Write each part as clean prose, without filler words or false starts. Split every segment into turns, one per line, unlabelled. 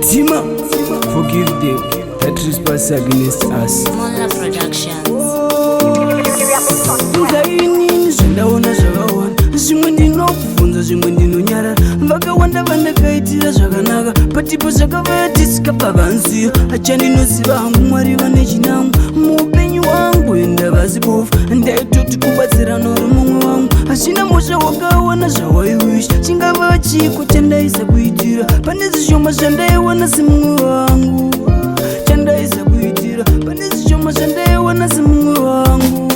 Tima, forgive them that trespass against us.
Mola Productions.
Ndaini zvindaona zvakawanda, zvimwe ndinobvunza zvimwe ndinonyarara. Vakawanda vandakaitira zvakanaka, patipo zvakavaya tisikabvavanziyo. Acha ndinoziva hangu Mwari vane chinangu muupenyu wangu, ndavazibofu ndaitoti kubatsira noro mumwe wangu. Hachina mhosva wakawana zvawaiwisha, chingava chiko chandaisa kuitira. Pane zvishoma zvandaiwana semumwe wangu, chandaisa kuitira. Pane zvishoma zvandaiwana semumwe wangu.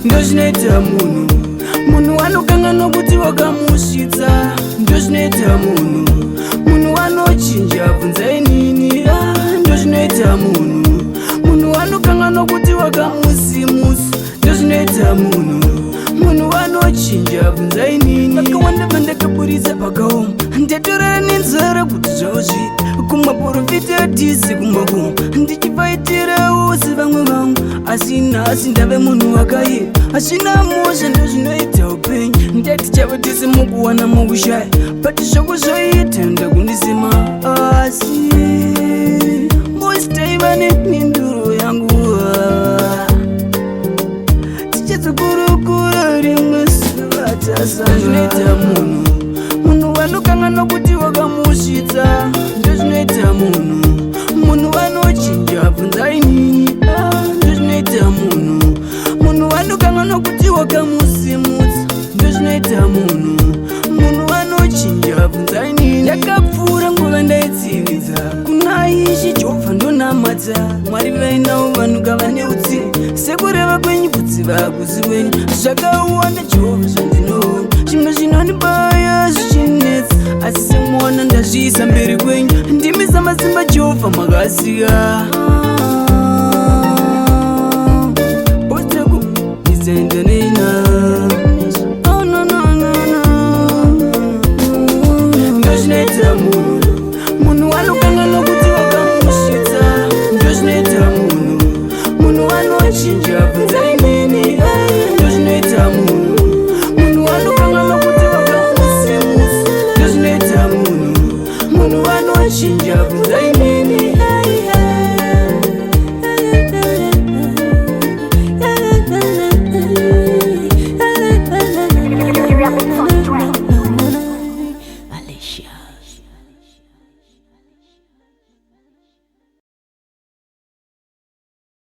Ndozvinoita munhu anokanganwa kuti wakamusvitsa. Ndozvinoita munhu anochinja, bvunzai nini. Ndozvinoita munhu anokanganwa kuti wakamusimusa. Ndozvinoita munhu anochinja, bvunzai nini. Vakawanda vandakaburitsa pakaoma, ndatorara nenzara kuti zvavosvika. Kumaprofita atisi kumakuma, ndichivaitirawo sevamwe vangu. Asi nhasi ndave munhu wakaipa, hazvina mhosva. Ndozvinoita upenyu, ndati chava tese mukuwana mukushaya. Pati zvako zvoita ndakundisema, asi mositaiva nemhinduro yangu. Tichazokurukura rimwe zuva tasangana. Ndozvinoita munhu anokanganwa kuti wakamusvitsa. Ndozvinoita munhu anochinja, bvunzai nini. Ndozvinoita munhu anokanganwa kuti wakamusimudza. Ndozvinoita munhu anochinja, bvunzai nini. Ndakapfuura nguva ndaitsividza kuna Ishe Jehovha ndonamadza. Mwari vainawo vanhu ngavane utsi, sekureva kwenyu kudziva kuzivenyu. Zvakawanda Jehovha zvandinoona, zvimwe zvinondibaya zvichinetsa, asi semwana ndazviisa mberi kwenyu. Ndimi samazimba Jehovha makasiya. Boteku, nizendane